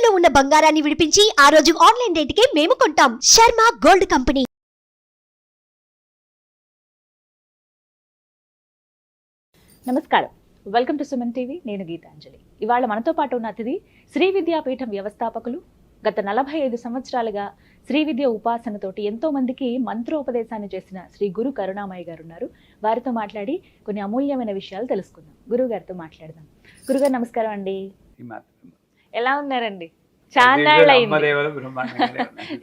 తాకట్టులో ఉన్న బంగారాన్ని విడిపించి ఆ రోజు ఆన్లైన్ రేటుకే మేము కొంటాం. Sharma gold company. నమస్కారం, వెల్కమ్ టు సుమన్ టీవీ. నేను గీతాంజలి. ఇవాళ మనతో పాటు ఉన్న అతిథి శ్రీ విద్యాపీఠం వ్యవస్థాపకులు, గత 45 సంవత్సరాలుగా శ్రీ విద్య ఉపాసనతోటి ఎంతో మందికి మంత్రోపదేశాన్ని చేసిన శ్రీ గురు కరుణామయ్య గారు ఉన్నారు. వారితో మాట్లాడి కొన్ని అమూల్యమైన విషయాలు తెలుసుకుందాం. గురువు గారితో మాట్లాడదాం. గురుగారు నమస్కారం అండి. ఎలా ఉన్నారండి? చాలా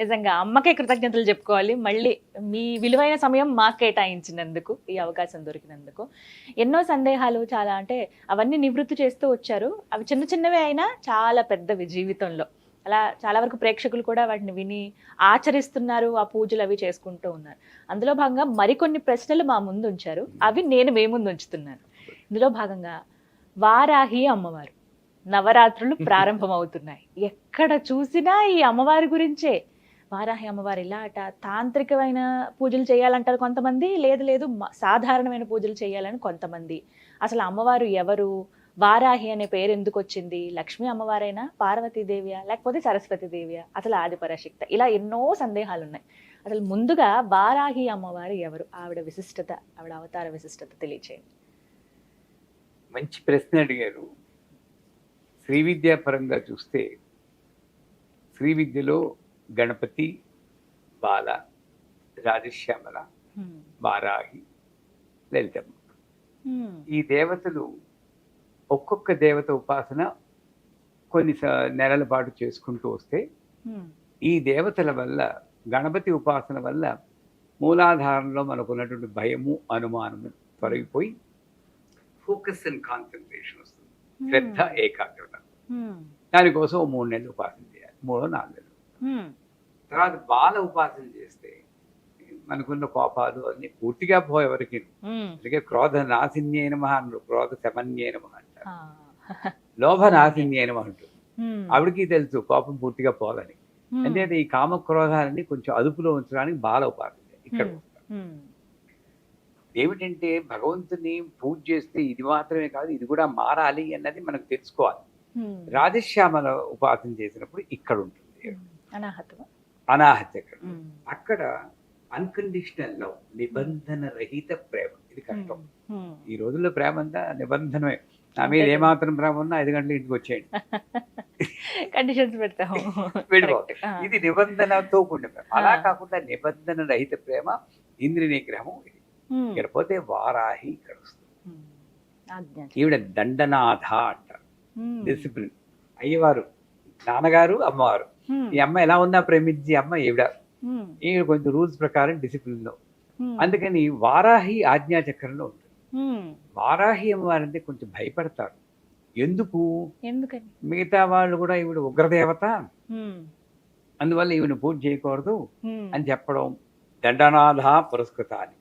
నిజంగా అమ్మకే కృతజ్ఞతలు చెప్పుకోవాలి. మళ్ళీ మీ విలువైన సమయం మాకు కేటాయించినందుకు, ఈ అవకాశం దొరికినందుకు. ఎన్నో సందేహాలు చాలా అంటే అవన్నీ నివృత్తి చేస్తూ వచ్చారు. అవి చిన్న చిన్నవే అయినా చాలా పెద్దవి జీవితంలో. అలా చాలా వరకు ప్రేక్షకులు కూడా వాటిని విని ఆచరిస్తున్నారు, ఆ పూజలు అవి చేసుకుంటూ ఉన్నారు. అందులో భాగంగా మరికొన్ని ప్రశ్నలు మా ముందు ఉంచారు, అవి నేను మీ ముందు ఉంచుతున్నాను. ఇందులో భాగంగా వారాహి అమ్మవారు నవరాత్రులు ప్రారంభమవుతున్నాయి. ఎక్కడ చూసినా ఈ అమ్మవారి గురించే. వారాహి అమ్మవారు ఇలా అట, తాంత్రికమైన పూజలు చేయాలంటారు కొంతమంది, లేదు సాధారణమైన పూజలు చేయాలని కొంతమంది. అసలు అమ్మవారు ఎవరు, వారాహి అనే పేరు ఎందుకు వచ్చింది, లక్ష్మీ అమ్మవారైనా, పార్వతీదేవియా, లేకపోతే సరస్వతీదేవియా, అసలు ఆదిపరాశక్తి, ఇలా ఎన్నో సందేహాలు ఉన్నాయి. అసలు ముందుగా వారాహి అమ్మవారు ఎవరు, ఆవిడ విశిష్టత, ఆవిడ అవతార విశిష్టత తెలియచేయండి. మంచి ప్రశ్న అడిగారు. శ్రీ విద్యా పరంగా చూస్తే శ్రీ విద్యలో గణపతి, బాల, రాజశ్యామల, వారాహి, లలితమ్మ, ఈ దేవతలు ఒక్కొక్క దేవత ఉపాసన కొన్ని నెలల పాటు చేసుకుంటూ వస్తే ఈ దేవతల వల్ల, గణపతి ఉపాసన వల్ల మూలాధారంలో మనకున్నటువంటి భయము, అనుమానము తొలగిపోయి ఫోకస్ అండ్ కాన్సన్ట్రేషన్ వస్తుంది, శ్రద్ధ, ఏకాగ్రత. దానికోసం 3 నెలలు ఉపాసన చేయాలి, 3-4 నెలలు. తర్వాత బాల ఉపాసన చేస్తే మనకున్న కోపాలు అన్ని పూర్తిగా పోయేవరకు. అందుకే క్రోధ నాశిన్యే నమః అన్నారు, క్రోధ శమన్యే నమః అంటారు, లోభ నాశిన్యే నమః అంటారు. ఆవిడికి తెలుసు కోపం పూర్తిగా పోదని. అంటే ఈ కామక్రోధాలని కొంచెం అదుపులో ఉంచడానికి బాల ఉపాసన ఇక్కడ ఏమిటంటే భగవంతుని పూజ చేస్తే ఇది మాత్రమే కాదు, ఇది కూడా మారాలి అన్నది మనకు తెలుసుకోవాలి. రాజశ్యామల ఉపాసన చేసినప్పుడు ఇక్కడ ఉంటుంది అనాహత. అక్కడ అన్కండిషనల్ లవ్, నిబంధన రహిత ప్రేమ. ఇది కష్టం ఈ రోజుల్లో. ప్రేమ అంతా నిబంధనమే. నా మీద ఏమాత్రం ప్రేమ ఉన్నా 5 గంటల ఇంటికి వచ్చేయండి, కండిషన్స్ పెడతాము, ఇది నిబంధనతో కూడిన ప్రేమ. అలా కాకుండా నిబంధన రహిత ప్రేమ, ఇంద్రియ నిగ్రహం. ఇక్కడ పోతే వారాహి ఇక్కడ వస్తుంది. ఈవిడ దండనాథ అంటారు, డిసిప్లిన్. అయ్యవారు నాన్నగారు, అమ్మవారు. ఈ అమ్మ ఎలా ఉన్నా ప్రేమించి అమ్మ ఈవిడ కొంచెం రూల్స్ ప్రకారం డిసిప్లిన్ లో. అందుకని వారాహి ఆజ్ఞాచక్రంలో ఉంటుంది. వారాహి అమ్మవారు అంటే కొంచెం భయపడతారు. ఎందుకు? మిగతా వాళ్ళు కూడా ఈవిడ ఉగ్రదేవత, అందువల్ల ఈవిడ పూజ చేయకూడదు అని చెప్పడం, దండనాథ పురస్కృత అని.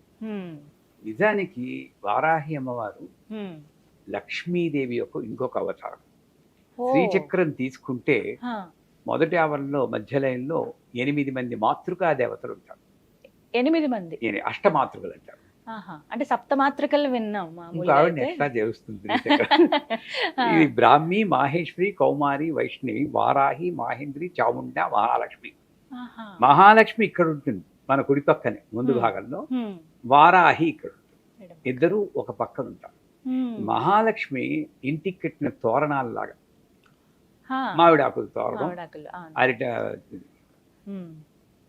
నిజానికి వారాహి అమ్మవారు లక్ష్మీదేవి యొక్క ఇంకొక అవతారం. శ్రీచక్రం తీసుకుంటే మొదటి ఆవరణలో మధ్య లైన్లో 8 మంది మాతృకా దేవతలు ఉంటారు. 8 మంది అష్టమాతృకలు అంటారు. అంటే సప్తమాతృకలు విన్నాం. ఎట్లా తెలుస్తుంది? ఇది బ్రాహ్మి, మాహేశ్వరి, కౌమారి, వైష్ణవి, వారాహి, మాహేంద్రి, చాముండ, మహాలక్ష్మి. మహాలక్ష్మి ఇక్కడ ఉంటుంది మన కుడి పక్కనే ముందు భాగంలో, వారాహి ఇక్కడ ఉంటుంది. ఇద్దరు ఒక పక్కన ఉంటారు. మహాలక్ష్మి ఇంటికి కట్టిన తోరణాలలాగా, మామిడాకులు తోరణం, అరిట.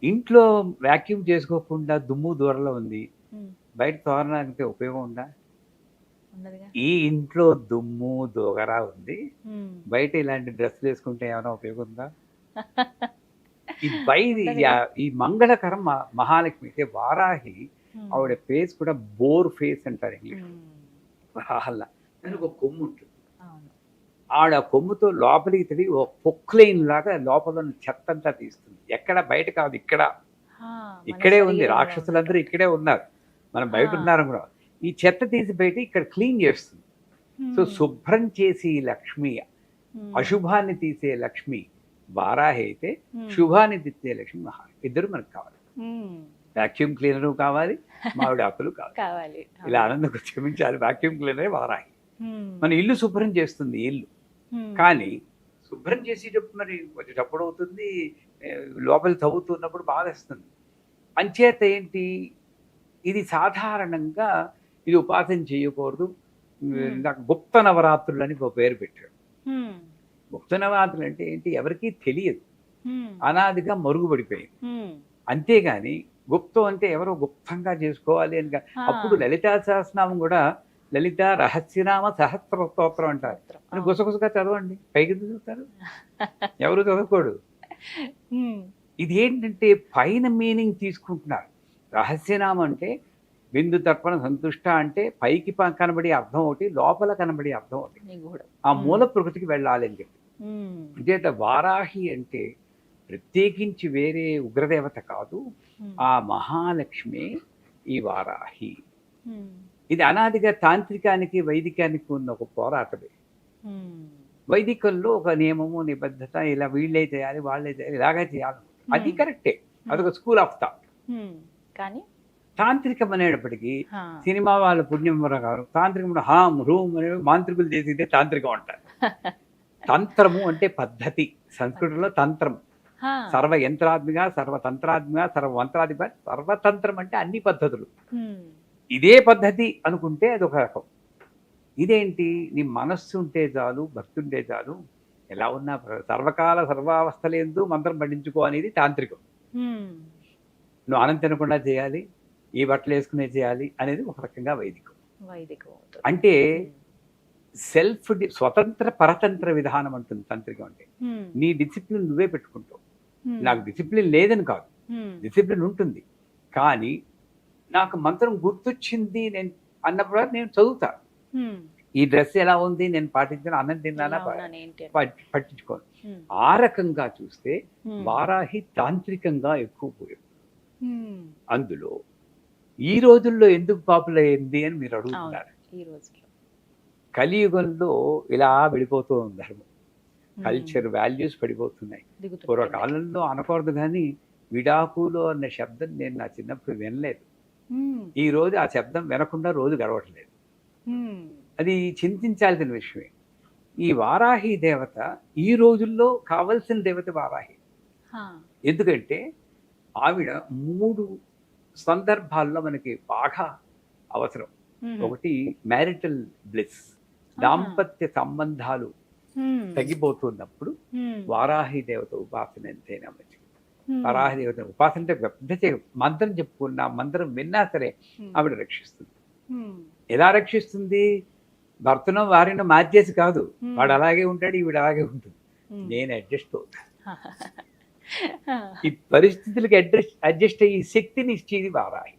ఇంట్లో వ్యాక్యూమ్ చేసుకోకుండా దుమ్ము దూరంలో ఉంది, బయట తోరణానికి ఉపయోగం ఉందా? ఈ ఇంట్లో దుమ్ము దోగరా ఉంది, బయట ఇలాంటి డ్రెస్సులు వేసుకుంటే ఏమైనా ఉపయోగం ఉందా? ఈ మంగళకరం మహాలక్ష్మి అయితే. వారాహి ఆవిడ ఫేస్ కూడా బోర్ ఫేస్ అంటారు ఇంగ్లీష్. దానికి ఒక కొమ్ము ఉంటుంది. ఆవిడ కొమ్ముతో లోపలికి తిరిగి ఒక పొక్లైన్ లాగా లోపల చెత్త అంతా తీస్తుంది. ఎక్కడ బయట కాదు, ఇక్కడే ఉంది. రాక్షసులందరూ ఇక్కడే ఉన్నారు, మనం బయట ఉన్నారు కూడా. ఈ చెత్త తీసి బయట ఇక్కడ క్లీన్ చేస్తుంది. సో శుభ్రం చేసి లక్ష్మి, అశుభాన్ని తీసే లక్ష్మి వారాహి అయితే, శుభాన్ని తీసే లక్ష్మి మహాలక్ష్మి. ఇద్దరు మనకు కావాలి. వాక్యూమ్ క్లీనరు కావాలి, మామిడి ఆకులు కావాలి. ఇలా ఆనందంగా క్షమించాలి. వాక్యూమ్ క్లీనరే వారాహి. మన ఇల్లు శుభ్రం చేస్తుంది ఇల్లు, కానీ శుభ్రం చేసేటప్పుడు మరి కొంచెం చప్పుడు అవుతుంది, లోపల తవ్వుతున్నప్పుడు బాధేస్తుంది. అంచేత ఏంటి, ఇది సాధారణంగా ఇది ఉపాసన చేయకూడదు. నాకు గుప్త నవరాత్రులు అని ఒక పేరు పెట్టాడు. గుప్త నవరాత్రులు అంటే ఏంటి, ఎవరికీ తెలియదు, అనాదిగా మరుగుపడిపోయింది. అంతేగాని గుప్తం అంటే ఎవరో గుప్తంగా చేసుకోవాలి అని అప్పుడు లలితా సహస్రనామం కూడా లలిత రహస్యనామ సహస్ర స్తోత్రం అంటారు. అని గుసగుసగా చదవండి, పైకి చదువుతారు, ఎవరు చదవకూడదు. ఇది ఏంటంటే పైన మీనింగ్ తీసుకుంటున్నారు. రహస్యనామం అంటే బిందు తర్పణ సంతుష్ట అంటే పైకి కనబడి అర్థం ఒకటి, లోపల కనబడి అర్థం ఒకటి. ఆ మూల ప్రకృతికి వెళ్ళాలి అని చెప్పి. అంటే వారాహి అంటే ప్రత్యేకించి వేరే ఉగ్రదేవత కాదు, ఆ మహాలక్ష్మి ఈ వారాహి. ఇది అనాదిగా తాంత్రికానికి వైదికానికి ఉన్న ఒక పోరాటమే. వైదికంలో ఒక నియమము నిబద్ధత, ఇలా వీళ్ళే చేయాలి వాళ్ళే చేయాలి ఇలాగే చేయాలి, అది కరెక్టే, అదొక స్కూల్ ఆఫ్ థాట్. కానీ తాంత్రికం అనేటప్పటికీ సినిమా వాళ్ళ పుణ్యం గారు తాంత్రికం హామ్ రూమ్ అనే మాంత్రికులు చేసేదే తాంత్రికం అంటారు. తంత్రము అంటే పద్ధతి, సంస్కృతంలో తంత్రం సర్వ యంత్రాత్మిక, సర్వతంత్రాత్మిక, సర్వమంత్రాధిప, సర్వతంత్రం అంటే అన్ని పద్ధతులు. ఇదే పద్ధతి అనుకుంటే అదొక రకం. ఇదేంటి, నీ మనస్సు ఉంటే చాలు, భక్తి ఉంటే చాలు, ఎలా ఉన్నా సర్వకాల సర్వావస్థలందు మంత్రం పఠించుకో అనేది తాంత్రికం. నువ్వు అన్నం తినకుండా చేయాలి, ఈ బట్టలు వేసుకునే చేయాలి అనేది ఒక రకంగా వైదికం. అంటే సెల్ఫ్ స్వతంత్ర పరతంత్ర విధానం అంటుంది తాంత్రికం. అంటే నీ డిసిప్లిన్ నువ్వే పెట్టుకుంటావు. నాకు డిసిప్లిన్ లేదని కాదు, డిసిప్లిన్ ఉంటుంది, కానీ నాకు మంత్రం గుర్తొచ్చింది నేను అన్నప్పుడు నేను చదువుతా. ఈ డ్రెస్ ఎలా ఉంది, నేను పాటించాను, అన్నం తిన్నానా పట్టించుకోను. ఆ రకంగా చూస్తే వారాహి తాంత్రికంగా ఎక్కువ పోయాడు. అందులో ఈ రోజుల్లో ఎందుకు పాపులర్ అయింది అని మీరు అడుగుతున్నారు. కలియుగంలో ఇలా వెళ్ళిపోతూ ఉంది ధర్మం, కల్చర్ వాల్యూస్ పడిపోతున్నాయి. పూర్వకాలంలో అనకూడదు కానీ విడాకులు అన్న శబ్దం నేను నా చిన్నప్పుడు వినలేదు. ఈ రోజు ఆ శబ్దం వినకుండా రోజు గడవట్లేదు. అది చింతించాల్సిన విషయమే. ఈ వారాహి దేవత ఈ రోజుల్లో కావలసిన దేవత వారాహి. ఎందుకంటే ఆవిడ 3 సందర్భాల్లో మనకి బాగా అవసరం. ఒకటి మ్యారిటల్ బ్లిస్, దాంపత్య సంబంధాలు తగ్గిపోతున్నప్పుడు వారాహి దేవత ఉపాసన ఎంతైనా మంచిది. వారాహి దేవత ఉపాసన అంటే పెద్ద మంత్రం చెప్పుకున్నా, మంత్రం విన్నా సరే ఆవిడ రక్షిస్తుంది. ఎలా రక్షిస్తుంది? భర్తను వారిని మార్చేసి కాదు, వాడు అలాగే ఉంటాడు, ఈవిడ అలాగే ఉంటుంది, నేను అడ్జస్ట్ అవుతాను. ఈ పరిస్థితులకి అడ్జస్ట్ అయ్యి శక్తిని ఇచ్చేది వారాహి.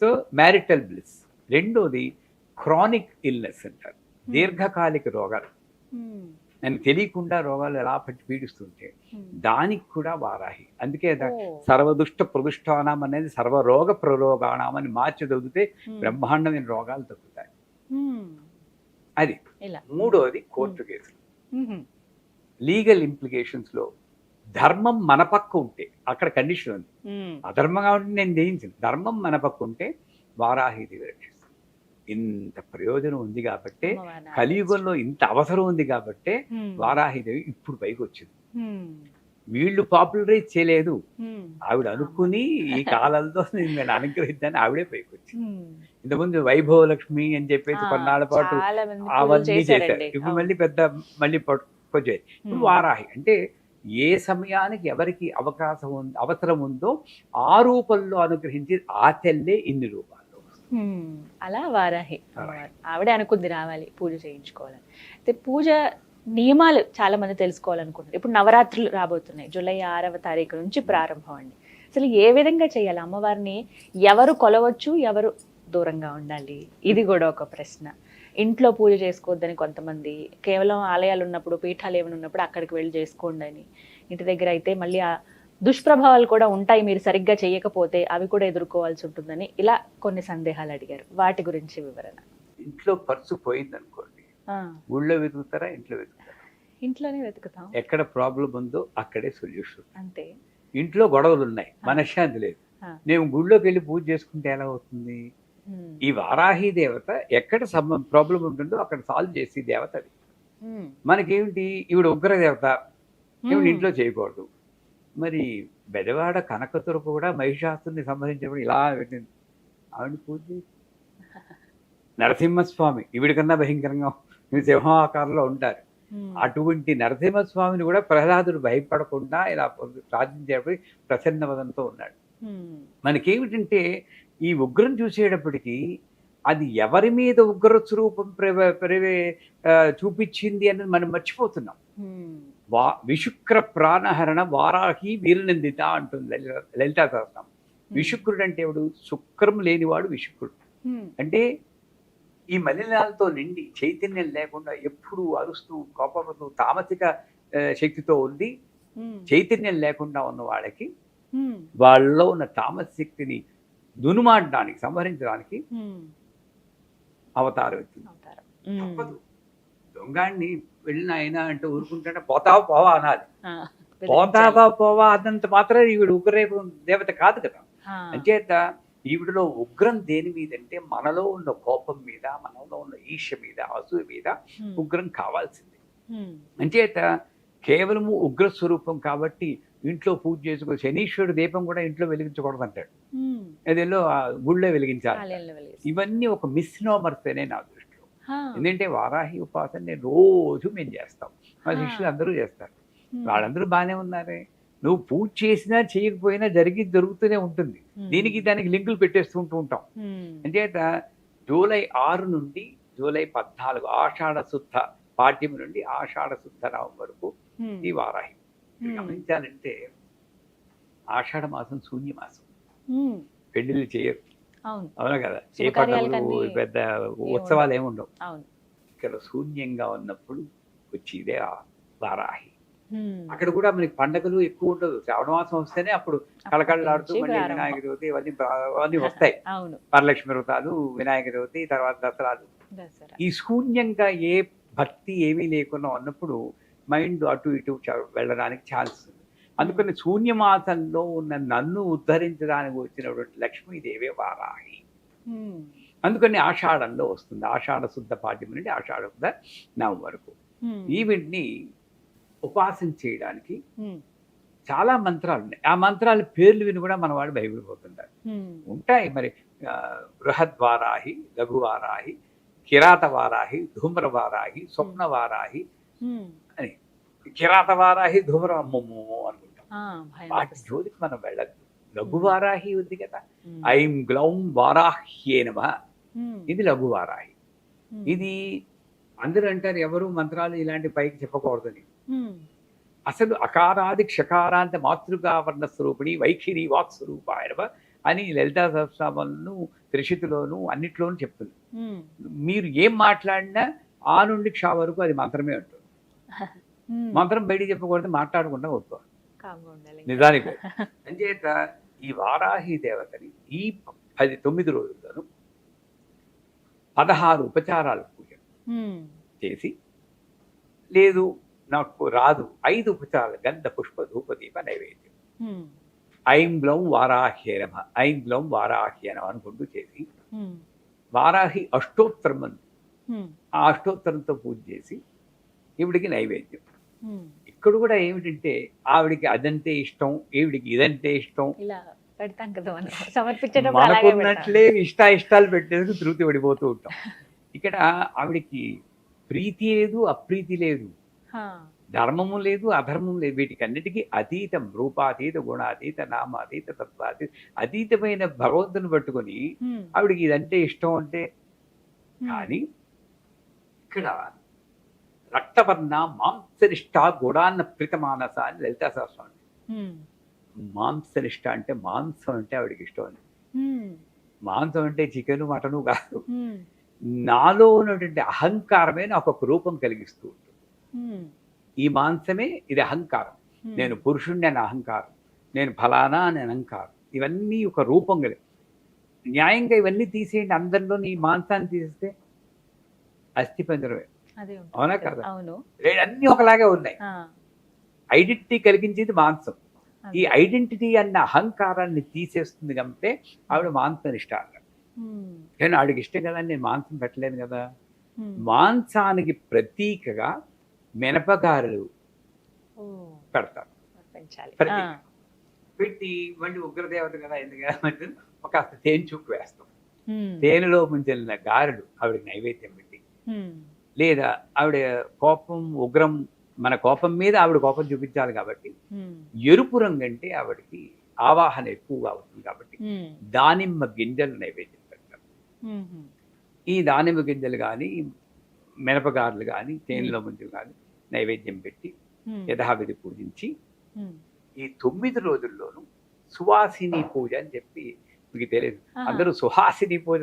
So marital bliss. రెండోది క్రానిక్ ఇల్నెస్ అంటారు, దీర్ఘకాలిక రోగాలు, నేను తెలియకుండా రోగాలు ఎలా పట్టి పీడిస్తుంటే దానికి కూడా వారాహి. అందుకే సర్వదుష్ట ప్రదుష్టానం అనేది సర్వరోగ ప్రరోగాణం అని మార్చి చదివితే బ్రహ్మాండమైన రోగాలు తగ్గుతాయి. అది. మూడోది కోర్టు కేసులు, లీగల్ ఇంప్లికేషన్స్ లో ధర్మం మన పక్క ఉంటే అక్కడ కండిషన్ ఉంది. అధర్మంగా ఉంటే నేను జయించింది, ధర్మం మన పక్క ఉంటే వారాహిదేవి రక్షిస్తుంది. ఇంత ప్రయోజనం ఉంది కాబట్టి, కలియుగంలో ఇంత అవసరం ఉంది కాబట్టి వారాహిదేవి ఇప్పుడు పైకి వచ్చింది. వీళ్ళు పాపులరైజ్ చేయలేదు, ఆవిడ అనుకుని ఈ కాలంలో నేను అనుగ్రహిద్దాన్ని ఆవిడే పైకి వచ్చింది. ఇంతకుముందు వైభవ లక్ష్మి అని చెప్పేసి కొన్నాళ్ళ పాటు అవన్నీ చేశారు. ఇప్పుడు మళ్ళీ పట్టుకొచ్చాయి. ఇప్పుడు వారాహి అంటే ఏ సమయానికి ఎవరికి అవసరం ఉందో ఆ రూపంలో అనుగ్రహించి ఆ తెల్లే ఇన్ని రూపాల్లో. అలా వారాహి ఆవిడే అనుకుంది రావాలి పూజ చేయించుకోవాలని. అయితే పూజ నియమాలు చాలా మంది తెలుసుకోవాలనుకుంటున్నారు. ఇప్పుడు నవరాత్రులు రాబోతున్నాయి, జూలై 6వ తారీఖు నుంచి ప్రారంభం అండి. అసలు ఏ విధంగా చేయాలి? అమ్మవారిని ఎవరు కొలవచ్చు, ఎవరు దూరంగా ఉండాలి? ఇది కూడా ఒక ప్రశ్న. ఇంట్లో పూజ చేసుకోవద్దని కొంతమంది, కేవలం ఆలయాలు ఉన్నప్పుడు, పీఠాలు ఏమైనా ఉన్నప్పుడు అక్కడికి వెళ్ళి చేసుకోండి అని. ఇంటి దగ్గర అయితే మళ్ళీ ఆ దుష్ప్రభావాలు కూడా ఉంటాయి, మీరు సరిగ్గా చేయకపోతే అవి కూడా ఎదుర్కోవాల్సి ఉంటుందని ఇలా కొన్ని సందేహాలు అడిగారు. వాటి గురించి వివరణ. ఇంట్లో పర్సు పోయింది అనుకోండి, ఊళ్ళో వెతుకుతారా, ఇంట్లో వెతుకుతారా? ఇంట్లోనే వెతుకుతాం. ఎక్కడ ప్రాబ్లం ఉందో అక్కడే సొల్యూషన్. అంతే. ఇంట్లో గొడవలు ఉన్నాయి, మనశ్శాంతి లేదు, నేను గుళ్ళోకి వెళ్ళి పూజ చేసుకుంటే ఎలా అవుతుంది? ఈ వారాహి దేవత ఎక్కడ ప్రాబ్లం ఉంటుందో అక్కడ సాల్వ్ చేసి దేవత అది. మనకేమిటి ఈవిడ ఉగ్రదేవత, ఈవిడ ఇంట్లో చేయకూడదు. మరి బెజవాడ కనకదుర్గ కూడా మహిషాసుని సంహరించినప్పుడు ఇలా పెట్టింది, ఆవిడ పూజ నరసింహస్వామి ఈవిడ కన్నా భయంకరంగా సింహాకారంలో ఉంటారు. అటువంటి నరసింహస్వామిని కూడా ప్రహ్లాదుడు భయపడకుండా ఇలా ప్రార్థించేటప్పుడు ప్రసన్నవదంతో ఉన్నాడు. మనకేమిటంటే ఈ ఉగ్రం చూసేటప్పటికీ అది ఎవరి మీద ఉగ్ర స్వరూపం చూపించింది అన్నది మనం మర్చిపోతున్నాం. విశుక్ర ప్రాణహరణ వారాహి వీరనందిత అంటుంది లలితా సహస్రం. విశుక్రుడు అంటే ఎవడు? శుక్రం లేనివాడు విశుక్రుడు. అంటే ఈ మలినాలతో నిండి చైతన్యం లేకుండా ఎప్పుడు అరుస్తూ కోపడుతూ తామసిక శక్తితో ఉంది. చైతన్యం లేకుండా ఉన్న వాళ్ళకి వాళ్ళలో ఉన్న తామస శక్తిని దునుమాడడానికి, సంహరించడానికి అవతారం ఎత్తింది. తప్పదు. దొంగాడిని వెళ్ళిన అయినా అంటే ఊరుకుంటే పోతావా పోవా అనాలి. పోతావా పోవా అన్నంత మాత్రం ఈవిడ ఉగ్రరేపు దేవత కాదు కదా. అంచేత ఈవిడలో ఉగ్రం దేని మీద అంటే మనలో ఉన్న కోపం మీద, మనలో ఉన్న ఈర్ష్య మీద, అసూయ మీద ఉగ్రం కావాల్సింది. అంచేత కేవలము ఉగ్ర స్వరూపం కాబట్టి ఇంట్లో పూజ చేసుకో. శనీశ్వరుడు దీపం కూడా ఇంట్లో వెలిగించకూడదు అంటాడు, అదేలో గుళ్ళో వెలిగించాలి. ఇవన్నీ ఒక మిస్నోమర్స్ అనే నా దృష్టిలో. ఎందుకంటే వారాహి ఉపాసన నేను రోజు మేము చేస్తాం, మా శిష్యులు అందరూ చేస్తారు. వాళ్ళందరూ బాగానే ఉన్నారే. నువ్వు పూజ చేసినా చేయకపోయినా జరుగుతూనే ఉంటుంది. దీనికి దానికి లింకులు పెట్టేస్తుంటూ ఉంటాం. అంచేత జూలై 6 నుండి జూలై 14 ఆషాఢ శుద్ధ పాడ్యం నుండి ఆషాఢ శుద్ధ నవం వరకు ఈ వారాహి. గమనించాలంటే ఆషాఢ మాసం శూన్య మాసం, పెళ్లిళ్ళు చేయరు. అవునా కదా? ఏ పండుగలు పెద్ద ఉత్సవాలు ఏముండవు. ఇక్కడ శూన్యంగా ఉన్నప్పుడు వచ్చి ఇదే వారాహి. అక్కడ కూడా మనకి పండుగలు ఎక్కువ ఉండదు. శ్రావణ మాసం వస్తేనే అప్పుడు కళకళలాడుతూ మళ్ళీ వినాయక చవితి ఇవన్నీ వస్తాయి. వరలక్ష్మి వ్రతాలు, వినాయక చవితి, తర్వాత దసరాలు. ఈ శూన్యంగా ఏ భక్తి ఏమీ లేకుండా ఉన్నప్పుడు మైండ్ అటు ఇటు వెళ్ళడానికి ఛాన్స్ ఉంది. అందుకని శూన్యమాసంలో ఉన్న నన్ను ఉద్ధరించడానికి వచ్చినటువంటి లక్ష్మీదేవి వారాహి. అందుకని ఆషాఢంలో వస్తుంది. ఆషాఢ శుద్ధ పాడ్యం నుండి ఆషాఢ శుద్ధ నవం వరకు ఈవిడ్ని ఉపాసన చేయడానికి చాలా మంత్రాలు ఉన్నాయి. ఆ మంత్రాల పేర్లు విని కూడా మన వాళ్ళు భయపడిపోతుంటారు. ఉంటాయి మరి, బృహద్వారాహి, లఘువారాహి, కిరాత వారాహి, ధూమ్ర వారాహి, స్వప్న వారాహి అని. కిరాత వారాహి, ధూమ్ర అమ్మమ్మో అనుకుంటాం. వాటి జోలికి మనం వెళ్ళదు. లఘువారాహి ఉంది కదా, ఐం గ్లౌం వారాహ్యే నమః, ఇది లఘువారాహి. ఇది అందరూ అంటారు ఎవరు మంత్రాలు ఇలాంటి పైకి చెప్పకూడదని. అసలు అకారాది క్షకారాంత మాతృకావర్ణ స్వరూపిణి వైఖిరి వాక్ స్వరూపాయనవ అని లలితా సహస్రనామంలోను, త్రిశతిలోను అన్నిట్లోనూ చెప్తుంది. మీరు ఏం మాట్లాడినా ఆ నుండి క్ష వరకు అది మంత్రమే ఉంటుంది. మంత్రం బయటికి చెప్పకూడదు, మాట్లాడకుండా వద్దు నిజానికి. అంచేత ఈ వారాహి దేవతని ఈ 9 రోజుల్లోనూ 16 ఉపచారాలు పూజ చేసి, లేదు నాకు రాదు 5 ఉపచారాలు గంధ పుష్ప ధూప దీప నైవేద్యం, ఐం గ్లౌం వారాహ్యే నమః, ఐం గ్లౌం వారాహ్యే నమః అనుకుంటూ చేసి వారాహి అష్టోత్తరం ఉంది, ఆ అష్టోత్తరంతో పూజ చేసి ఈవిడికి నైవేద్యం. ఇక్కడ కూడా ఏమిటంటే ఆవిడికి అదంటే ఇష్టం, ఈవిడికి ఇదంటే ఇష్టం, మనకున్నట్లే ఇష్టాలు పెట్టేందుకు తృప్తి పడిపోతూ ఉంటాం. ఇక్కడ ఆవిడికి ప్రీతి లేదు, అప్రీతి లేదు, ధర్మము లేదు, అధర్మం లేదు, వీటికి అన్నిటికీ అతీతం, రూపాతీత, గుణాతీత, నామాతీత, తత్వాతీత, అతీతమైన భగవంతుని పట్టుకొని ఆవిడికి ఇదంటే ఇష్టం అంటే. కానీ ఇక్కడ రక్తవర్ణ మాంసనిష్ట గుడాన్న ప్రీతమానస అని లలితా సహస్రం. మాంసనిష్ట అంటే మాంసం అంటే ఆవిడికి ఇష్టం అని. మాంసం అంటే చికెను మటను కాదు, నాలో ఉన్నటువంటి అహంకారమే నాకు ఒక రూపం కలిగిస్తూ ఉంటుంది. ఈ మాంసమే ఇది అహంకారం, నేను పురుషుణ్ణి అని అహంకారం, నేను ఫలానా అని అహంకారం, ఇవన్నీ ఒక రూపం కలిగి. న్యాయంగా ఇవన్నీ తీసేయండి, అందరిలో ఈ మాంసాన్ని తీసేస్తే అస్థి పంజరమే, అవునా కదా? అన్నీ ఒకలాగే ఉన్నాయి. ఐడెంటిటీ కలిగించేది మాంసం. ఈ ఐడెంటిటీ అన్న అహంకారాన్ని తీసేస్తుంది కాబట్టి ఆవిడ మాంసం ఇష్టం. కానీ ఆవిడకి ఇష్టం కదా, నేను మాంసం పెట్టలేను కదా. మాంసానికి ప్రతీకగా మినపగారెలు పెడతారు. పెంచాలి. ప్రతి పెట్టి మళ్ళీ ఉగ్రదేవత కదా ఎందుకంటే ఒక తేనె చుక్కు వేస్తాం. తేనెలో ముంచెల్లిన గారెలు ఆవిడకి నైవేద్యం పెట్టి, లేదా ఆవిడ కోపం ఉగ్రం, మన కోపం మీద ఆవిడ కోపం చూపించాలి కాబట్టి ఎరుపు రంగు అంటే ఆవిడకి ఆవాహన ఎక్కువగా అవుతుంది కాబట్టి దానిమ్మ గింజలు నైవేద్యం పెడతారు. ఈ దానిమ్మ గింజలు కానీ మినపగారులు కానీ తేనెలో ముంజలు కానీ నైవేద్యం పెట్టి యథావిధి పూజించి ఈ 9 రోజుల్లోనూ సువాసిని పూజ అని చెప్పి మీకు తెలియదు, అందరూ సుహాసిని పూజ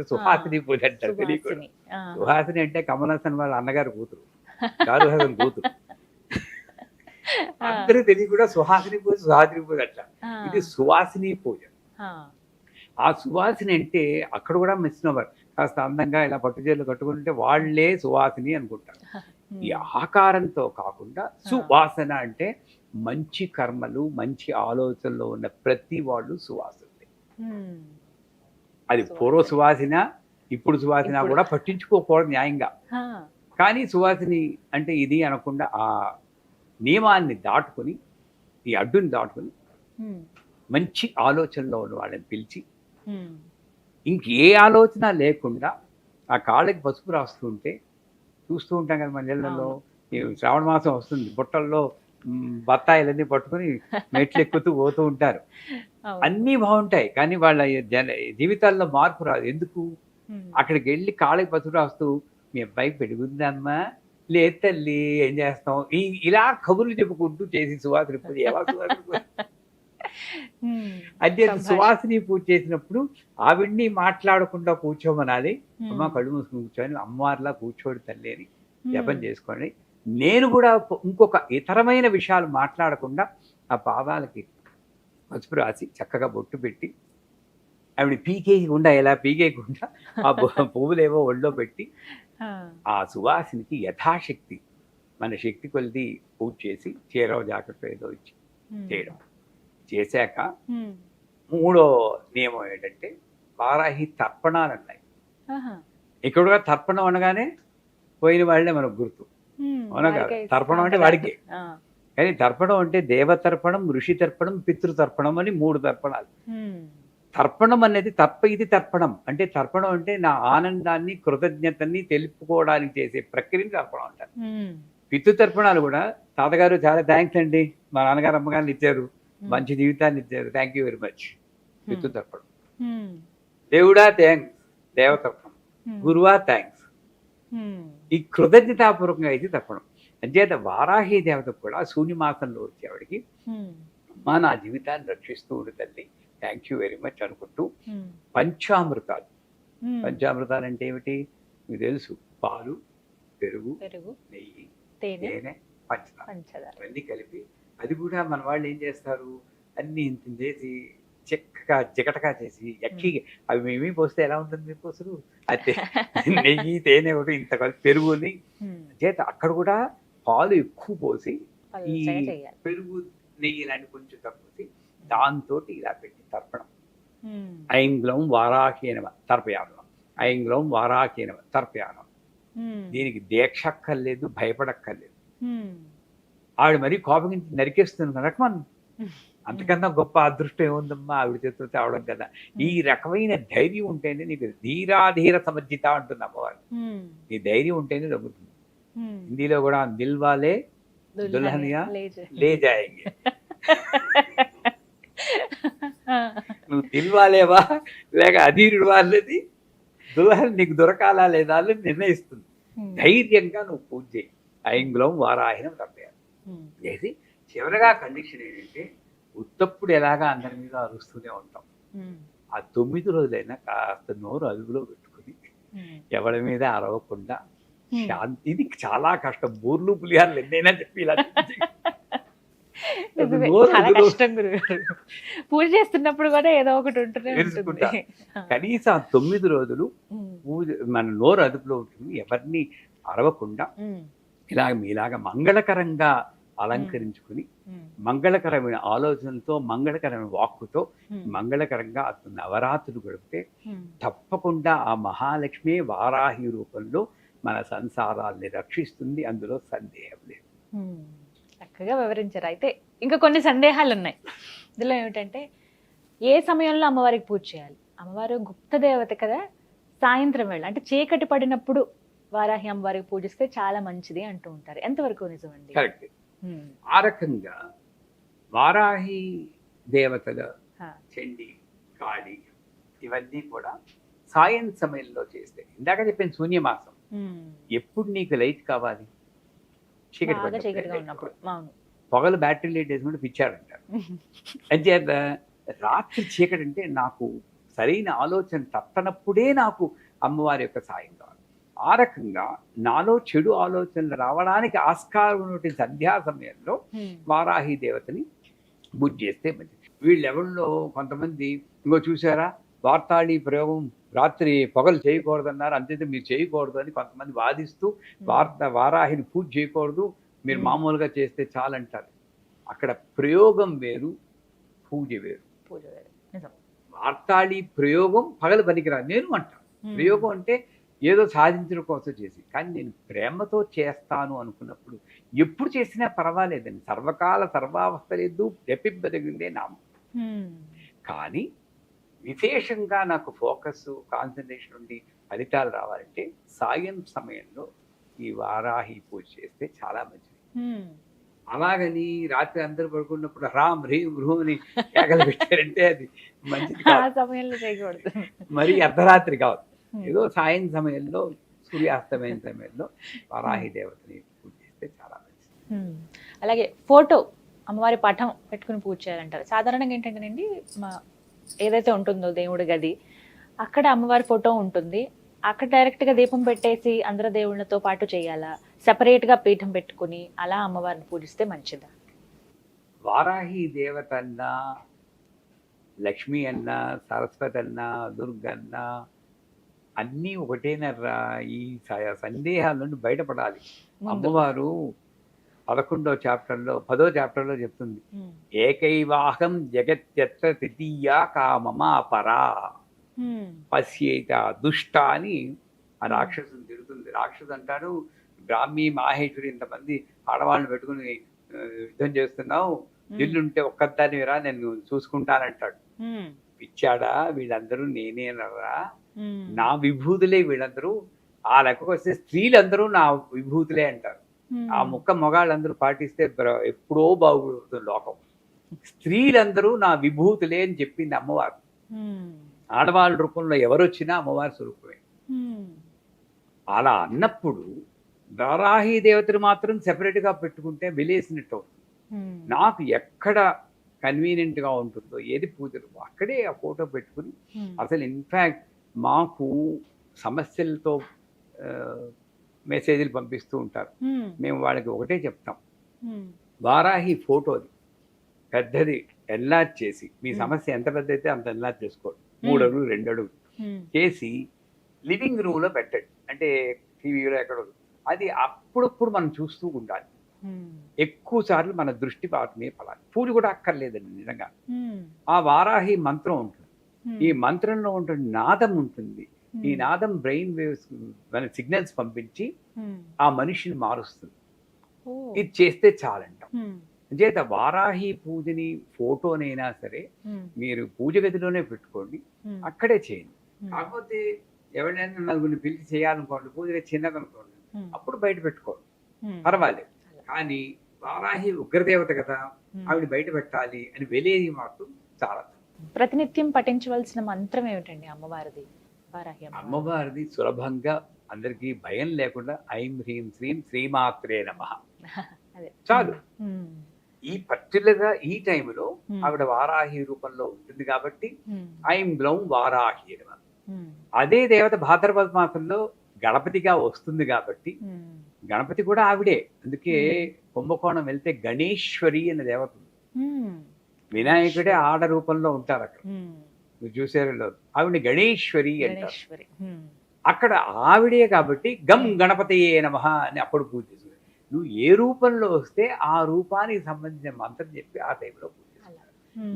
అంటారు. తెలియకూడదు. సుహాసిని అంటే కమల్ హాసన్ వాళ్ళ అన్నగారు కూతురు, షారుఖ్ హాసన్ కూతురు. అందరూ తెలియ కూడా సుహాసిని పూజ అంటారు. ఇది సువాసిని పూజ. ఆ సువాసిని అంటే అక్కడ కూడా మిస్నోవర్, కాస్త అందంగా ఇలా పట్టుచీరలు కట్టుకుంటే వాళ్లే సువాసిని అనుకుంటారు. ఈ ఆకారంతో కాకుండా సువాసన అంటే మంచి కర్మలు మంచి ఆలోచనలో ఉన్న ప్రతి వాళ్ళు సువాసనలే. అది పూర్వ సువాసన ఇప్పుడు సువాసన కూడా పట్టించుకోకూడదు న్యాయంగా. కానీ సువాసిని అంటే ఇది అనకుండా ఆ నియమాన్ని దాటుకొని, ఈ అడ్డుని దాటుకొని మంచి ఆలోచనలో ఉన్న వాళ్ళని పిలిచి ఇంకే ఆలోచన లేకుండా ఆ కాళ్ళకి పసుపు రాస్తుంటే చూస్తూ ఉంటాం కదా మన ఇళ్లలో. శ్రావణ మాసం వస్తుంది, బుట్టల్లో బత్తాయిలన్నీ పట్టుకుని మెట్లు ఎక్కుతూ పోతూ ఉంటారు. అన్నీ బాగుంటాయి కానీ వాళ్ళ జీవితాల్లో మార్పు రాదు. ఎందుకు? అక్కడికి వెళ్ళి కాళ్ళకి పసుపు రాస్తూ మీ అబ్బాయికి పెరుగుందమ్మా, లేదు తల్లి ఏం చేస్తాం, ఇలా కబుర్లు చెప్పుకుంటూ చేసి సువాసిని పూజ. అదే సువాసిని పూజ చేసినప్పుడు ఆవిడ్ని మాట్లాడకుండా కూర్చోమనాలి. అమ్మ కళ్ళు మూసుకుని కూర్చొని అమ్మవారిలా కూర్చోడు తల్లి అని జపం చేసుకోండి. నేను కూడా ఇంకొక ఇతరమైన విషయాలు మాట్లాడకుండా ఆ పాదాలకి పసుపు రాసి చక్కగా బొట్టు పెట్టి ఆవిడ పీకేయకుండా, ఎలా పీకేయకుండా ఆ పువ్వులేవో ఒళ్ళో పెట్టి ఆ సువాసినికి యథాశక్తి మన శక్తి కొలిది పూజ చేసి చీరవ జాకెట్ ఏదో ఇచ్చి చేయడం. చేశాక మూడో నియమం ఏంటంటే వారాహి తర్పణాలు అన్నాయి. ఇక్కడ తర్పణం అనగానే పోయిన వాళ్ళే మనకు గుర్తు, అవునా కదా? తర్పణం అంటే వాడికి. కానీ తర్పణం అంటే దేవతర్పణం, ఋషి తర్పణం, పితృతర్పణం అని 3 తర్పణాలు. తర్పణం అనేది ఇది తర్పణం అంటే, తర్పణం అంటే నా ఆనందాన్ని కృతజ్ఞతని తెలుపుకోవడానికి చేసే ప్రక్రియని తర్పణం అంటారు. పితృతర్పణాలు కూడా తాతగారు చాలా థ్యాంక్స్ అండి, మా నాన్నగారు అమ్మగారిని ఇచ్చారు, మంచి జీవితాన్ని ఇచ్చారు, థ్యాంక్ యూ వెరీ మచ్, పితృతర్పణం. దేవుడా థ్యాంక్స్, దేవతర్పణం. గురువా థ్యాంక్స్, ఈ కృతజ్ఞతాపూర్వకంగా ఇది తర్పణం. అంచేత వారాహి దేవత కూడా శూన్యమాసంలో వచ్చేవాడికి అమ్మా నా జీవితాన్ని రక్షిస్తూ ఉండు తల్లి, థ్యాంక్ యూ వెరీ మచ్ అనుకుంటూ పంచామృతాలు. పంచామృతాలు అంటే ఏమిటి మీకు తెలుసు, పాలు, పెరుగు, నెయ్యి, తేనె, పంచదార ఇవన్నీ కలిపి, అది కూడా మన వాళ్ళు ఏం చేస్తారు, అన్ని ఇంత చేసి చెక్కగా జిగటగా చేసి ఎక్కి అవి మేమీ పోస్తే ఎలా ఉంటుంది మీకు అసలు, అయితే నెయ్యి తేనె ఒకటి ఇంత కలిపి పెరుగుని చేత అక్కడ కూడా పాలు ఎక్కువ పోసి ఈ పెరుగు నెయ్యి ఇలాంటి కొంచెం తక్కువ దాంతో ఇలా పెట్టి తర్పణం. ఐంగ్లం వారాహీనవ తర్పయానం, ఐంగ్లం వారాహీనవ తర్పయానం. దీనికి దీక్ష అక్కర్లేదు, భయపడక్కర్లేదు. ఆవిడ మరీ కోపగించి నరికేస్తుంది రకమన్, అంతకన్నా గొప్ప అదృష్టం ఏముందమ్మా ఆవిడ చేతితో తేవడం కదా. ఈ రకమైన ధైర్యం ఉంటేనే నీకు ధీరాధీర సమర్జిత అంటుంది అమ్మవారు. ఈ ధైర్యం ఉంటేనే దొరుకుతుంది. హిందీలో కూడా దిల్వాలే దుల్హనియా లే జాయేంగే, నువ్వు దిల్వాలేవా లేక అధీరుడు వాళ్ళది దుల్హన్ నీకు దొరకాలా లేదా అని నిర్ణయిస్తుంది. ధైర్యంగా నువ్వు పూజ చేయి. ఐంగ్లం వారాహినం తప్పేయాలి చేసి చివరిగా కండిషన్ ఏంటంటే, ఉత్తప్పుడు ఎలాగా అందరి మీద అరుస్తూనే ఉంటాం, ఆ 9 రోజులైనా కాస్త నోరు అదుపులో పెట్టుకుని ఎవరి మీద అరవకుండా శాంతి. ఇది చాలా కష్టం, బూర్లు పులిహార్లు ఎన్నైనా చెప్పి ఇలా పూజ చేస్తున్నప్పుడు కూడా ఏదో ఒకటి ఉంటుంది. కనీసం 9 రోజులు పూజ మన నోరు అదుపులో ఉంటుంది, ఎవరిని అరవకుండా ఇలా మీలాగా మంగళకరంగా అలంకరించుకుని మంగళకరమైన ఆలోచనలతో మంగళకరమైన వాక్కుతో మంగళకరంగా నవరాత్రులు గడిపితే తప్పకుండా ఆ మహాలక్ష్మి వారాహి రూపంలో మన సంసారాల్ని రక్షిస్తుంది, అందులో సందేహం లేదు. చక్కగా వివరించారు. అయితే ఇంకా కొన్ని సందేహాలు ఉన్నాయి. ఇందులో ఏమిటంటే ఏ సమయంలో అమ్మవారికి పూజ చేయాలి? అమ్మవారు గుప్త దేవత కదా, సాయంత్రం వేళ అంటే చీకటి పడినప్పుడు వారాహి అమ్మవారికి పూజిస్తే చాలా మంచిది అంటూ ఉంటారు. ఎంతవరకు నిజమండి? కరెక్ట్. ఆ రకంగా వారాహి దేవతల చండి, కాళి ఇవన్నీ కూడా సాయం సమయంలో చేస్తే, ఇందాక చెప్పిన శూన్యమాసం ఎప్పుడు నీకు లైట్ కావాలి? చీకటిగా ఉన్నప్పుడు. పొగలు బ్యాటరీ లైట్ వేసుకుంటే పిచ్చాడంటారు. అంచేత రాత్రి చీకటి అంటే నాకు సరైన ఆలోచన తట్టనప్పుడే నాకు అమ్మవారి యొక్క సాయం కావాలి. ఆ రకంగా నాలో చెడు ఆలోచనలు రావడానికి ఆస్కారం ఉన్నటువంటి సంధ్యా సమయంలో వారాహి దేవతని పూజ చేస్తే మంచిది. వీళ్ళెవరిలో కొంతమంది ఇంకో చూసారా, వార్తాళి ప్రయోగం రాత్రి పొగలు చేయకూడదన్నారు, అంతైతే మీరు చేయకూడదు అని కొంతమంది వాదిస్తూ వారాహిని పూజ చేయకూడదు, మీరు మామూలుగా చేస్తే చాలంటారు. అక్కడ ప్రయోగం వేరు, పూజ వేరు. వార్తాళి ప్రయోగం పగలు పనికిరాదు నేను అంటాను. ప్రయోగం అంటే ఏదో సాధించడం కోసం చేసి, కానీ నేను ప్రేమతో చేస్తాను అనుకున్నప్పుడు ఎప్పుడు చేసినా పర్వాలేదండి. సర్వకాల సర్వావస్థ లేదు, రెప్పింపదగిందే నామం. కానీ విశేషంగా నాకు ఫోకస్, కాన్సన్ట్రేషన్ ఉండి ఫలితాలు రావాలంటే సాయం సమయంలో ఈ వారాహి పూజ చేస్తే చాలా మంచిది. అలాగని రాత్రి అందరూ పడుకున్నప్పుడు రామ్ హ్రీం హ్రూమ్ అని కేకలు పెట్టారంటే అది మంచిది కాదు. మరి అర్ధరాత్రి కాదు, ఏదో సాయం సమయంలో సూర్యాస్తమైన సమయంలో వారాహి దేవతని పూజ చేస్తే చాలా మంచిది. అలాగే ఫోటో అమ్మవారి పటం పెట్టుకుని పూజ చేయాలంటారు. సాధారణంగా ఏంటంటేనండి, ఏదైతే ఉంటుందో దేవుడి గది, అక్కడ అమ్మవారి ఫోటో ఉంటుంది, అక్కడ డైరెక్ట్గా దీపం పెట్టేసి అందరు దేవుళ్ళతో పాటు చేయాలా, సెపరేట్గా పీఠం పెట్టుకుని అలా అమ్మవారిని పూజిస్తే మంచిదా? వారాహి దేవత అన్నా, లక్ష్మి అన్నా, సరస్వతి అన్నా, దుర్గన్న అన్నీ ఒకటేనర్రా. ఈ సందేహాల నుండి బయటపడాలి. అమ్మవారు 11వ చాప్టర్లో 10వ చాప్టర్లో చెప్తుంది, ఏకైవాహం జగత్యత్ర తృతీయా కామమా పరా పశ్యేత దుష్ట అని ఆ రాక్షసుని తిడుతుంది. రాక్షసు అంటాడు, బ్రాహ్మీ మాహేశ్వరి ఇంతమంది ఆడవాళ్ళని పెట్టుకుని యుద్ధం చేస్తున్నావు, ఇల్లుంటే ఒక్కదాన్ని రా నేను చూసుకుంటానంటాడు. పిచ్చాడా, వీళ్ళందరూ నేనేనరా, నా విభూతులే వీళ్ళందరూ. ఆ లెక్కకు వస్తే స్త్రీలందరూ నా విభూతులే అంటారు. ఆ ముక్క మొగాళ్ళందరూ పాటిస్తే ఎప్పుడో బాగుపడుతుంది లోకం. స్త్రీలందరూ నా విభూతులే అని చెప్పింది అమ్మవారు. ఆడవాళ్ళ రూపంలో ఎవరు వచ్చినా అమ్మవారి స్వరూపమే. అలా అన్నప్పుడు వారాహి దేవతను మాత్రం సెపరేట్గా పెట్టుకుంటే వెలేసినట్టు అవుతుంది. నాకు ఎక్కడ కన్వీనియంట్గా ఉంటుందో, ఏది పూజలు అక్కడే ఆ ఫోటో పెట్టుకుని, అసలు ఇన్ఫ్యాక్ట్ మాకు సమస్యలతో మెసేజ్లు పంపిస్తూ ఉంటారు. మేము వాళ్ళకి ఒకటే చెప్తాం, వారాహి ఫోటోది పెద్దది ఎన్లార్జ్ చేసి, మీ సమస్య ఎంత పెద్ద అయితే అంత ఎన్లార్జ్ చేసుకోండి, 3 అడుగులు 2 అడుగులు చేసి లివింగ్ రూమ్లో పెట్టండి. అంటే టీవీలో ఎక్కడ అది అప్పుడప్పుడు మనం చూస్తూ ఉండాలి. ఎక్కువ సార్లు మన దృష్టి వాటి మీద పడాలి. పూజ కూడా అక్కర్లేదండి నిజంగా. ఆ వారాహి మంత్రం ఉంటుంది, ఈ మంత్రంలో ఉంటుంది నాదం ఉంటుంది. ఈ నాదం బ్రెయిన్ వేవ్స్ మన సిగ్నల్స్ పంపించి ఆ మనిషిని మారుస్తుంది. ఇది చేస్తే చాలంటాం. చేత వారాహి పూజని ఫోటోనైనా సరే మీరు పూజ గదిలోనే పెట్టుకోండి, అక్కడే చేయండి. కాకపోతే ఎవరైనా నలుగురిని పిలిచి చేయాలనుకోండి, పూజ చిన్నదనుకోండి, అప్పుడు బయట పెట్టుకోండి, పర్వాలేదు. కానీ వారాహి ఉగ్రదేవత కదా, ఆవిడ బయట పెట్టాలి అని వెలేది మాత్రం చాలా. ప్రతినిత్యం పఠించవలసిన మంత్రం ఏమిటండి అమ్మవారిది? అమ్మవారిది సులభంగా అందరికీ భయం లేకుండా ఐం హ్రీం శ్రీం శ్రీమాత్రే నమః చాలు. ఈ పర్టికులర్ గా ఈ టైంలో ఆవిడ వారాహి రూపంలో ఉంటుంది కాబట్టి ఐం గ్లౌం వారాహి నమః. అదే దేవత భాద్రపద మాసంలో గణపతిగా వస్తుంది కాబట్టి గణపతి కూడా ఆవిడే. అందుకే కుంభకోణం వెళ్తే గణేశ్వరి అనే దేవత ఉంది. వినాయకుడే ఆడ రూపంలో ఉంటారు అక్కడ, మీరు చూసారు. ఆవిడ గణేశ్వరి అంటారు. అక్కడ ఆవిడే కాబట్టి గం గణపతయే నమః అని అప్పుడు పూజ చేసుకుంటారు. నువ్వు ఏ రూపంలో వస్తే ఆ రూపానికి సంబంధించిన మంత్రం చెప్పి ఆ టైంలో పూజ చేసుకుంటారు.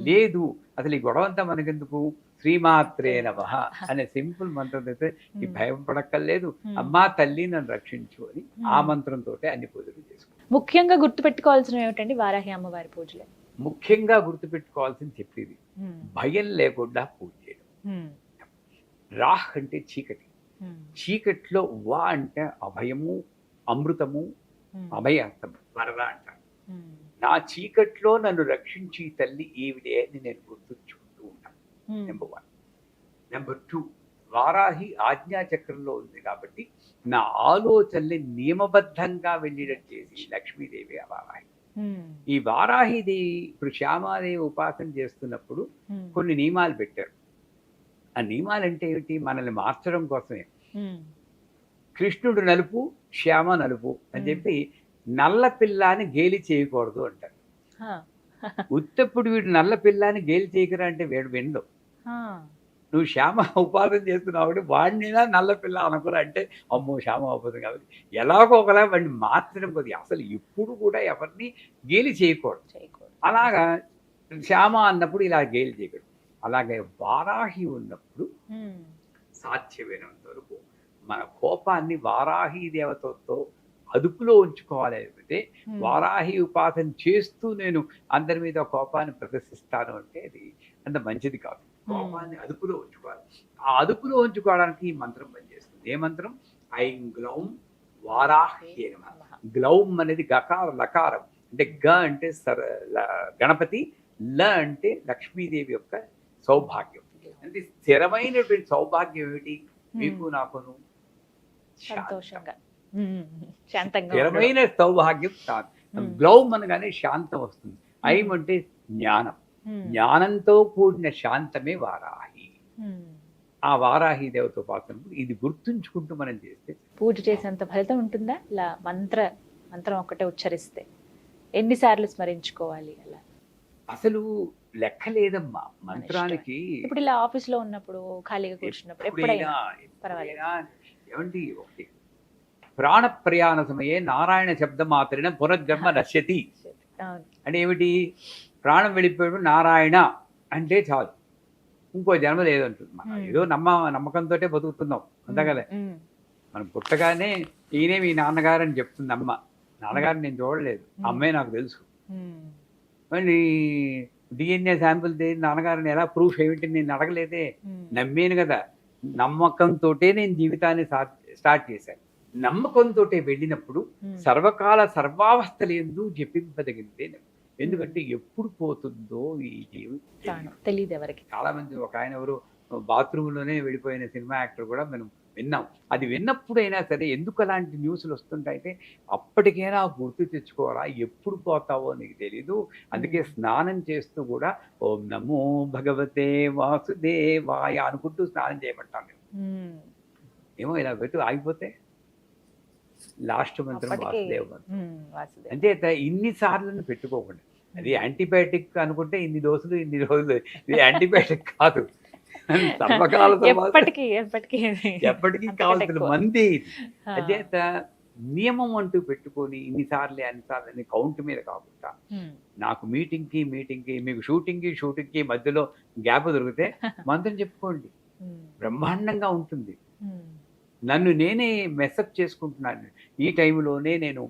లేదు అసలు ఈ గొడవంతా మనకెందుకు, శ్రీమాత్రే నమః అనే సింపుల్ మంత్రం అయితే ఈ భయం పడక్కర్లేదు. అమ్మా తల్లి నన్ను రక్షించు అని ఆ మంత్రంతో అన్ని పూజలు చేసుకుంటారు. ముఖ్యంగా గుర్తుపెట్టుకోవాల్సినవి ఏమిటండి వారాహి అమ్మవారి పూజలు? ముఖ్యంగా గుర్తుపెట్టుకోవాల్సింది చెప్పేది, భయం లేకుండా పూజ చేయడం. రాహ్ అంటే చీకటి, చీకట్లో వా అంటే అభయము, అమృతము, అభయార్థం, వరద అంటారు. నా చీకట్లో నన్ను రక్షించి తల్లి ఈవిడే అని నేను గుర్తుంచుకుంటూ ఉంటాను. నెంబర్ 1. నెంబర్ 2, వారాహి ఆజ్ఞాచక్రంలో ఉంది కాబట్టి నా ఆలోచనల్ని నియమబద్ధంగా వెళ్ళేటట్టు చేసి లక్ష్మీదేవి ఆ వారాహి. ఈ వారాహిదేవి ఇప్పుడు శ్యామాదేవి ఉపాసన చేస్తున్నప్పుడు కొన్ని నియమాలు పెట్టారు. ఆ నియమాలు అంటే ఏమిటి? మనల్ని మార్చడం కోసమే. కృష్ణుడు నలుపు, శ్యామ నలుపు అని చెప్పి నల్ల పిల్లాని గేలి చేయకూడదు అంటారు. ఉత్తప్పుడు వీడు నల్ల పిల్లాని గేలి చేయకరా అంటే వీడు వినడు. నువ్వు శ్యామ ఉపాసన చేస్తున్నావు వాడినైనా నల్ల పిల్ల అనుకురా అంటే అమ్మో శ్యామ ఉపాసన కాబట్టి ఎలాగో ఒకలా వాడిని మార్చడం కొద్దిగా. అసలు ఎప్పుడు కూడా ఎవరిని గేలి చేయకూడదు. అలాగా శ్యామ అన్నప్పుడు ఇలా గేలి చేయకూడదు. అలాగే వారాహి ఉన్నప్పుడు సాధ్యమైనంత వరకు మన కోపాన్ని వారాహి దేవతతో అదుపులో ఉంచుకోవాలి. అయితే వారాహి ఉపాసన చేస్తూ నేను అందరి మీద కోపాన్ని ప్రదర్శిస్తాను అంటే అది అంత మంచిది కాదు. కోపాన్ని అదుపులో ఉంచుకోవాలి. ఆ అదుపులో ఉంచుకోవడానికి ఈ మంత్రం పనిచేస్తుంది. ఏ మంత్రం? ఐం గ్లౌం వారాహ్యే నమః. గ్లౌం అనేది గకార లకారం, అంటే గ అంటే గణపతి, ల అంటే లక్ష్మీదేవి యొక్క సౌభాగ్యం. అంటే స్థిరమైనటువంటి సౌభాగ్యం ఏమిటి? మీకు నాకును సంతోషంగా స్థిరమైన సౌభాగ్యం. గ్లౌం అనగానే శాంతం వస్తుంది. ఐం అంటే జ్ఞానం, జ్ఞానంతో కూడిన శాంతమే వారాహి. ఆ వారాహి దేవత ఉపాసన ఇది గుర్తుంచుకుంటూ మనం చేస్తే పూజ చేసేంత ఫలితం ఉంటుందా? ఇలా మంత్రం ఒక్కటే ఉచ్చరిస్తే ఎన్నిసార్లు స్మరించుకోవాలి? అలా అసలు లెక్క లేదమ్మా మంత్రానికి. ఇప్పుడు ఇలా ఆఫీస్ లో ఉన్నప్పుడు, ఖాళీగా కూర్చున్నప్పుడు, ఎప్పుడైనా ఏమండి, ఒకటి ప్రాణ ప్రయాణ సమయే నారాయణ శబ్ద మాత్రేణ పునర్జన్మ నశ్యతి అంటే ఏమిటి? ప్రాణం వెళ్ళిపోయాడు నారాయణ అంటే చాలు, ఇంకో జన్మ లేదంటుంది. మనం ఏదో నమ్మకంతో బతుకుతున్నాం అంతే కదా. మనం పుట్టగానే ఈయనే మీ నాన్నగారు అని చెప్తుంది అమ్మ. నాన్నగారిని నేను చూడలేదు, అమ్మే నాకు తెలుసు. మళ్ళీ డిఎన్ఏ శాంపుల్ నాన్నగారిని ఎలా ప్రూఫ్ ఏమిటి నేను అడగలేదే, నమ్మేను కదా. నమ్మకంతో నేను జీవితాన్ని స్టార్ట్ చేశాను. నమ్మకంతో వెళ్ళినప్పుడు సర్వకాల సర్వావస్థలు ఎందు జపింపదగిందే. ఎందుకంటే ఎప్పుడు పోతుందో ఈ జీవితం తెలియదు ఎవరికి. చాలా మంది, ఒక ఆయన ఎవరు బాత్రూంలోనే వెళ్ళిపోయిన సినిమా యాక్టర్ కూడా మనం విన్నాం. అది విన్నప్పుడైనా సరే ఎందుకు అలాంటి న్యూస్లు వస్తుంటాయంటే అప్పటికైనా గుర్తు తెచ్చుకోవాలా, ఎప్పుడు పోతావో నీకు తెలీదు. అందుకే స్నానం చేస్తూ కూడా ఓం నమో భగవతే వాసుదేవాయ అనుకుంటూ స్నానం చేయమంటాం మేము. ఏమో ఇలా పెట్టి ఆగిపోతే లాస్ట్ మంత్రం వాసుదేవ మంత్రం. అంచేత ఇన్నిసార్లు పెట్టుకోకుండా, అది యాంటీబయాటిక్ అనుకుంటే ఇన్ని డోసులు ఇన్ని రోజులు, ఇది యాంటీబయాటిక్ కాదు. సర్వకాల ఎప్పటికీ కావాల్సిన మంది. అచేత నియమం అంటూ పెట్టుకొని ఇన్నిసార్లు అన్నిసార్లు కౌంట్ మీద కాకుండా, నాకు మీటింగ్కి మీకు షూటింగ్కి మధ్యలో గ్యాప్ దొరికితే మంత్రం చెప్పుకోండి, బ్రహ్మాండంగా ఉంటుంది. నన్ను నేనే మెసప్ చేసుకుంటున్నాను. ఈ టైంలోనే నేను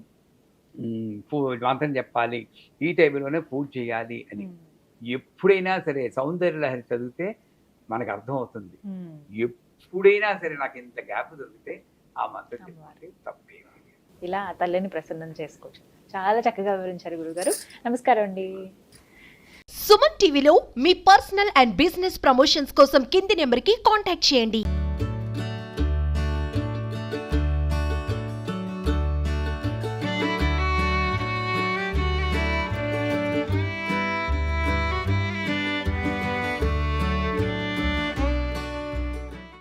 మంత్రం చెప్పాలి, ఈ టైంలోనే పూజ చేయాలి అని. ఎప్పుడైనా సరే సౌందర్య లహరి చదివితే మనకు అర్థమవుతుంది. ఎప్పుడైనా సరే నాకు ఇంత గ్యాప్ దొరికితే ఆ మంత్రం చెప్పాలి, తప్పే. ఇలా తల్లిని ప్రసన్నం చేసుకోవచ్చు. చాలా చక్కగా వివరించారు గురుగారు. నమస్కారం అండి. సుమన్ టీవీలో మీ పర్సనల్ అండ్ బిజినెస్ ప్రమోషన్స్ కోసం కింది నెంబర్కి కాంటాక్ట్ చేయండి.